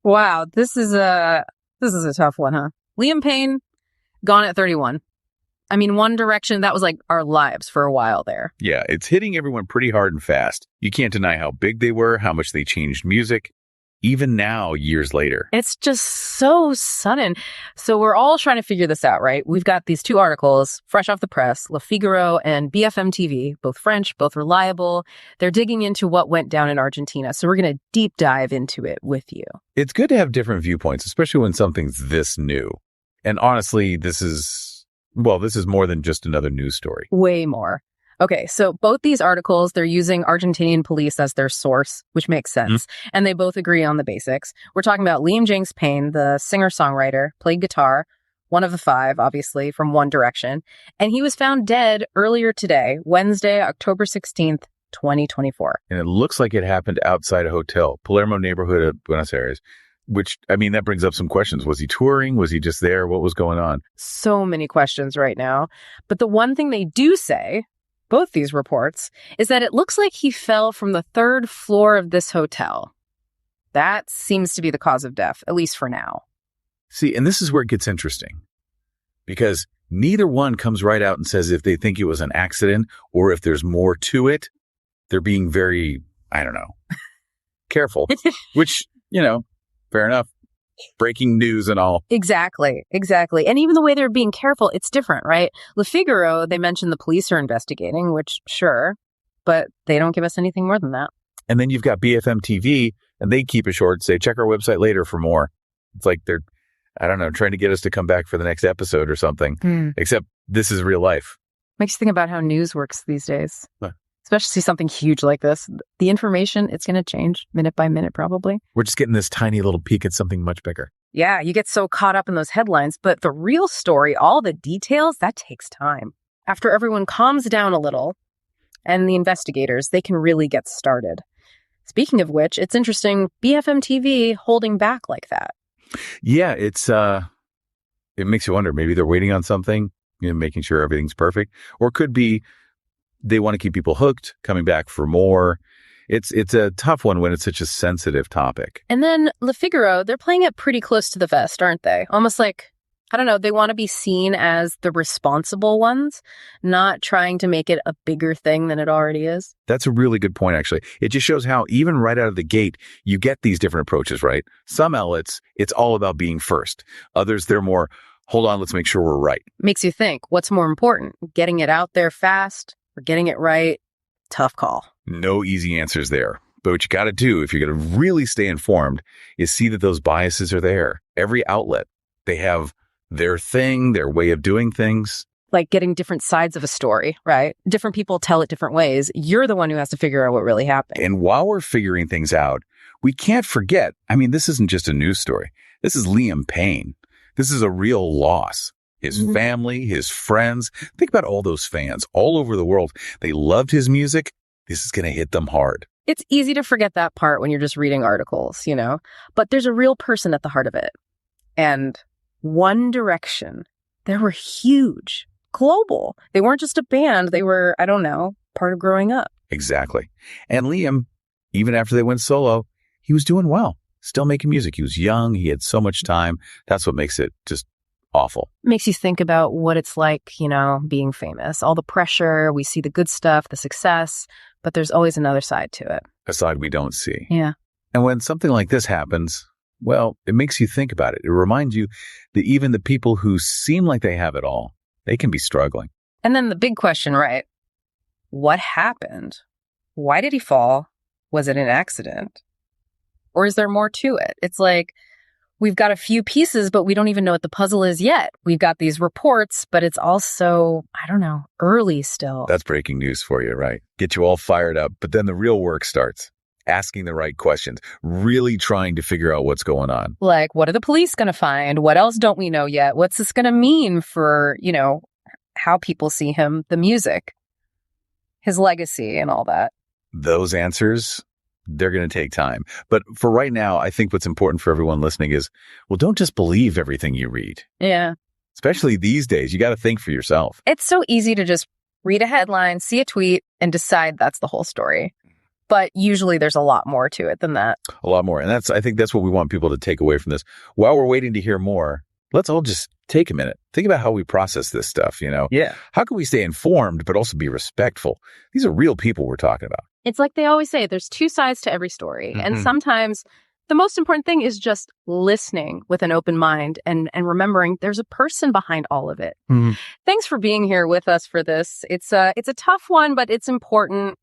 Wow, this is a tough one, huh? Liam Payne, gone at 31. I mean, One Direction, that was like our lives for a while there. Yeah, it's hitting everyone pretty hard and fast. You can't deny how big they were, how much they changed music, even now, years later. It's just so sudden. So we're all trying to figure this out, right? We've got these two articles, fresh off the press, Le Figaro and BFM TV, both French, both reliable. They're digging into what went down in Argentina. So we're going to deep dive into it with you. It's good to have different viewpoints, especially when something's this new. And honestly, this is more than just another news story. Way more. Okay, so both these articles, they're using Argentinian police as their source, which makes sense. And they both agree on the basics. We're talking about Liam James Payne, the singer-songwriter, played guitar, one of the five, obviously, from One Direction. And he was found dead earlier today, Wednesday, October 16th, 2024. And it looks like it happened outside a hotel, Palermo neighborhood of Buenos Aires, which, I mean, that brings up some questions. Was he touring? Was he just there? What was going on? So many questions right now. But the one thing they do say, both these reports, is that it looks like he fell from the third floor of this hotel. That seems to be the cause of death, at least for now. See, and this is where it gets interesting, because neither one comes right out and says if they think it was an accident or if there's more to it. They're being very, I don't know, careful, which, fair enough. Breaking news and all. Exactly. And even the way they're being careful, it's different, right? Le Figaro, they mentioned the police are investigating, which, sure, but they don't give us anything more than that. And then you've got BFM TV, and they keep it short, say, check our website later for more. It's like they're, I don't know, trying to get us to come back for the next episode or something, except this is real life. Makes you think about how news works these days. Huh. Especially something huge like this. The information, it's going to change minute by minute, probably. We're just getting this tiny little peek at something much bigger. Yeah, you get so caught up in those headlines, but the real story, all the details, that takes time. After everyone calms down a little, and the investigators, they can really get started. Speaking of which, it's interesting, BFM TV holding back like that. Yeah, it makes you wonder, maybe they're waiting on something, making sure everything's perfect, or it could be they want to keep people hooked, coming back for more. It's a tough one when it's such a sensitive topic. And then Le Figaro, they're playing it pretty close to the vest, aren't they? Almost like, I don't know, they want to be seen as the responsible ones, not trying to make it a bigger thing than it already is. That's a really good point, actually. It just shows how even right out of the gate, you get these different approaches, right? Some outlets, it's all about being first. Others, they're more, hold on, let's make sure we're right. Makes you think, what's more important? Getting it out there fast or getting it right? Tough call. No easy answers there. But what you got to do if you're going to really stay informed is see that those biases are there. Every outlet, they have their thing, their way of doing things. Like getting different sides of a story, right? Different people tell it different ways. You're the one who has to figure out what really happened. And while we're figuring things out, we can't forget, I mean, this isn't just a news story. This is Liam Payne. This is a real loss. His family, his friends. Think about all those fans all over the world. They loved his music. This is going to hit them hard. It's easy to forget that part when you're just reading articles, but there's a real person at the heart of it. And One Direction, they were huge, global. They weren't just a band. They were, I don't know, part of growing up. Exactly. And Liam, even after they went solo, he was doing well, still making music. He was young. He had so much time. That's what makes it just awful. Makes you think about what it's like, being famous. All the pressure, we see the good stuff, the success, but there's always another side to it. A side we don't see. Yeah. And when something like this happens, well, it makes you think about it. It reminds you that even the people who seem like they have it all, they can be struggling. And then the big question, right? What happened? Why did he fall? Was it an accident? Or is there more to it? It's like, we've got a few pieces, but we don't even know what the puzzle is yet. We've got these reports, but it's also, I don't know, early still. That's breaking news for you, right? Get you all fired up, but then the real work starts. Asking the right questions, really trying to figure out what's going on. Like, what are the police going to find? What else don't we know yet? What's this going to mean for, how people see him, the music, his legacy and all that? Those answers, they're going to take time. But for right now, I think what's important for everyone listening is, well, don't just believe everything you read. Yeah. Especially these days, you got to think for yourself. It's so easy to just read a headline, see a tweet, and decide that's the whole story. But usually there's a lot more to it than that. A lot more. And I think that's what we want people to take away from this. While we're waiting to hear more, let's all just take a minute. Think about how we process this stuff, Yeah. How can we stay informed, but also be respectful? These are real people we're talking about. It's like they always say, there's two sides to every story. Mm-hmm. And sometimes the most important thing is just listening with an open mind and remembering there's a person behind all of it. Mm-hmm. Thanks for being here with us for this. It's a tough one, but it's important.